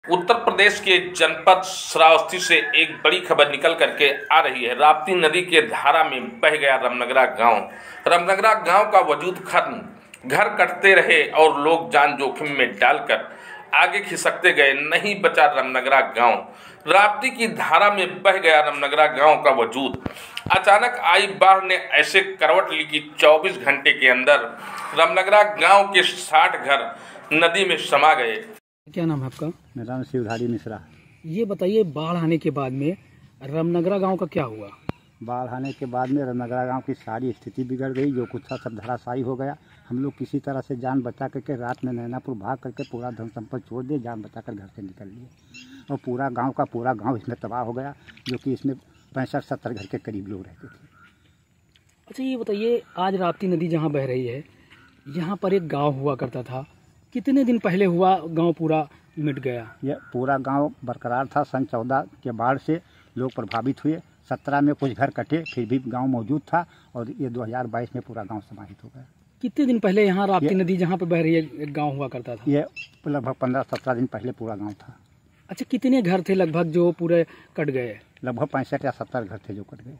उत्तर प्रदेश के जनपद श्रावस्ती से एक बड़ी खबर निकल करके आ रही है। राप्ती नदी के धारा में बह गया रमनगरा गांव। रमनगरा गांव का वजूद खत्म, घर कटते रहे और लोग जान जोखिम में डालकर आगे खिसकते गए। नहीं बचा रमनगरा गांव। राप्ती की धारा में बह गया रमनगरा गांव का वजूद। अचानक आई बाढ़ ने ऐसे करवट ली कि 24 घंटे के अंदर रमनगरा गांव के 60 घर नदी में समा गए। क्या नाम है आपका? मेरा नाम शिवधारी मिश्रा। ये बताइए, बाढ़ आने के बाद में रमनगरा गांव का क्या हुआ? बाढ़ आने के बाद में रमनगरा गांव की सारी स्थिति बिगड़ गई। जो कुछ था सब धराशायी हो गया। हम लोग किसी तरह से जान बचा करके रात में नैनापुर भाग करके पूरा धन संपत्ति छोड़ दिए, जान बचा कर घर से निकल लिए। और पूरा गांव इसमें तबाह हो गया, जो कि इसमें 65-70 घर के करीब लोग रहते थे। अच्छा, ये बताइए, आज राप्ती नदी जहाँ बह रही है, यहाँ पर एक गाँव हुआ करता था। कितने दिन पहले हुआ गांव पूरा मिट गया? यह पूरा गांव बरकरार था। सन 14 के बाढ़ से लोग प्रभावित हुए। 17 में कुछ घर कटे, फिर भी गांव मौजूद था। और ये 2022 में पूरा गांव समाहित हो गया। कितने दिन पहले यहाँ राप्ती नदी जहाँ पे बह रही है एक गाँव हुआ करता था? ये लगभग 15-17 दिन पहले पूरा गाँव था। अच्छा, कितने घर थे लगभग जो पूरे कट गए? लगभग 65 या 70 घर थे जो कट गए।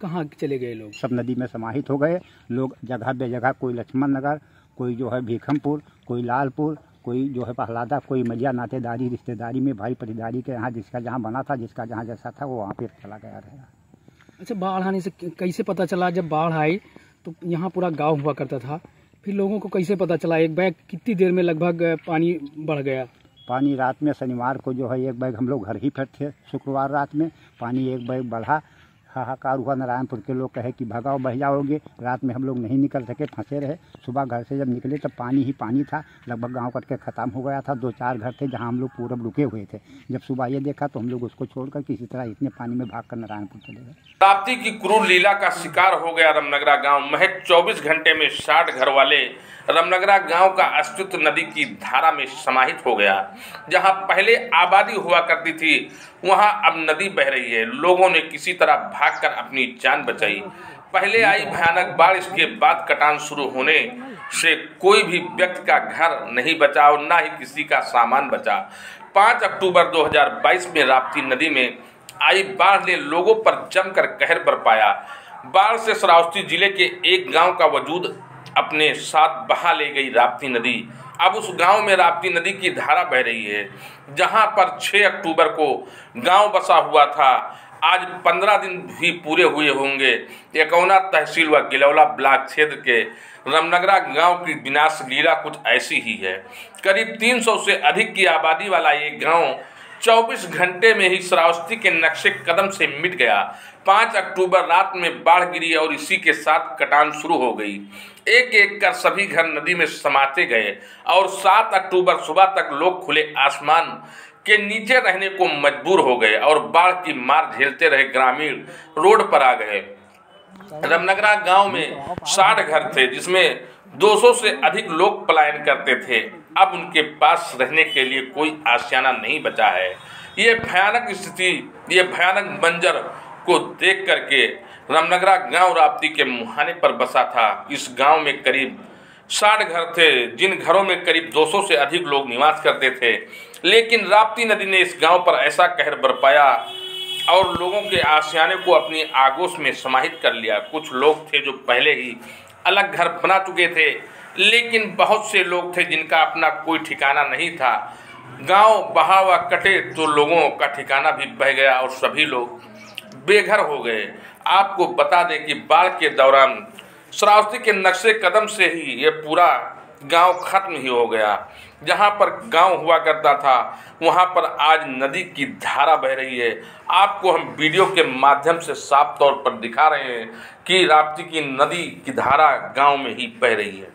कहाँ चले गए लोग? सब नदी में समाहित हो गए। लोग जगह बेजगह, कोई लक्ष्मण नगर, कोई जो है भीखमपुर, कोई लालपुर, कोई जो है पहलादा, कोई मलिया नातेदारी रिश्तेदारी में भाई परिदारी के यहाँ जिसका जहाँ बना था, जिसका जहाँ जैसा था, वो वहाँ पे चला गया रहेगा। अच्छा, बाढ़ आने से कैसे पता चला? जब बाढ़ आई तो यहाँ पूरा गांव हुआ करता था, फिर लोगों को कैसे पता चला? एक बैग कितनी देर में लगभग पानी बढ़ गया? पानी रात में शनिवार को जो है एक बैग, हम लोग घर ही पर थे, शुक्रवार रात में पानी एक बैग बढ़ा। हाहाकार हुआ। नारायणपुर के लोग कहे कि भगाओ, बह जाओगे। रात में हम लोग नहीं निकल सके, फंसे रहे। सुबह घर से जब निकले तब पानी ही पानी था। लगभग गांव कट के ख़त्म हो गया था। 2-4 घर थे जहां हम लोग पूरब रुके हुए थे। जब सुबह ये देखा तो हम लोग उसको छोड़कर किसी तरह इतने पानी में भागकर नारायणपुर चले गए। राप्ती की क्रूर लीला का शिकार हो गया रमनगरा गांव। महज 24 घंटे में 60 घर वाले रमनगरा गांव का अस्तित्व नदी की धारा में समाहित हो गया। जहां पहले आबादी हुआ करती थी, वहां अब नदी बह रही है। लोगों ने किसी तरह भागकर अपनी जान बचाई। पहले आई भयानक बाढ़, इसके बाद कटान शुरू होने से कोई भी व्यक्ति का घर नहीं बचा और न ही किसी का सामान बचा। 5 अक्टूबर 2022 में राप्ती नदी में आई बाढ़ ने लोगों पर जमकर कहर बरपाया। बाढ़ से श्रावस्ती जिले के एक गांव का वजूद अपने साथ बहा ले गई राप्ती नदी। अब उस गांव में राप्ती नदी की धारा बह रही है। जहां पर 6 अक्टूबर को गांव बसा हुआ था, आज 15 दिन भी पूरे हुए होंगे। एकौना तहसील व गिलौला ब्लॉक क्षेत्र के रमनगरा गांव की विनाश लीला कुछ ऐसी ही है। करीब 300 से अधिक की आबादी वाला ये गांव 24 घंटे में ही श्रावस्ती के नक्शे कदम से मिट गया। 5 अक्टूबर रात में बाढ़ गिरी और इसी के साथ कटान शुरू हो गई। एक एक कर सभी घर नदी में समाते गए और 7 अक्टूबर सुबह तक लोग खुले आसमान के नीचे रहने को मजबूर हो गए और बाढ़ की मार झेलते रहे ग्रामीण रोड पर आ गए। रमनगरा गांव में 60 घर थे, जिसमें 200 से अधिक लोग पलायन करते थे। अब उनके पास रहने के लिए कोई आशियाना नहीं बचा है। ये भयानक स्थिति, ये भयानक मंजर को देख करके रमनगरा गांव राप्ती के मुहाने पर बसा था। इस गांव में करीब 60 घर थे, जिन घरों में करीब 200 से अधिक लोग निवास करते थे। लेकिन राप्ती नदी ने इस गांव पर ऐसा कहर बरपाया और लोगों के आशियाने को अपनी आगोश में समाहित कर लिया। कुछ लोग थे जो पहले ही अलग घर बना चुके थे, लेकिन बहुत से लोग थे जिनका अपना कोई ठिकाना नहीं था। गांव बहा व कटे तो लोगों का ठिकाना भी बह गया और सभी लोग बेघर हो गए। आपको बता दें कि बाढ़ के दौरान श्रावस्ती के नक्शे कदम से ही ये पूरा गांव खत्म ही हो गया। जहां पर गांव हुआ करता था, वहां पर आज नदी की धारा बह रही है। आपको हम वीडियो के माध्यम से साफ तौर पर दिखा रहे हैं कि राप्ती की नदी की धारा गांव में ही बह रही है।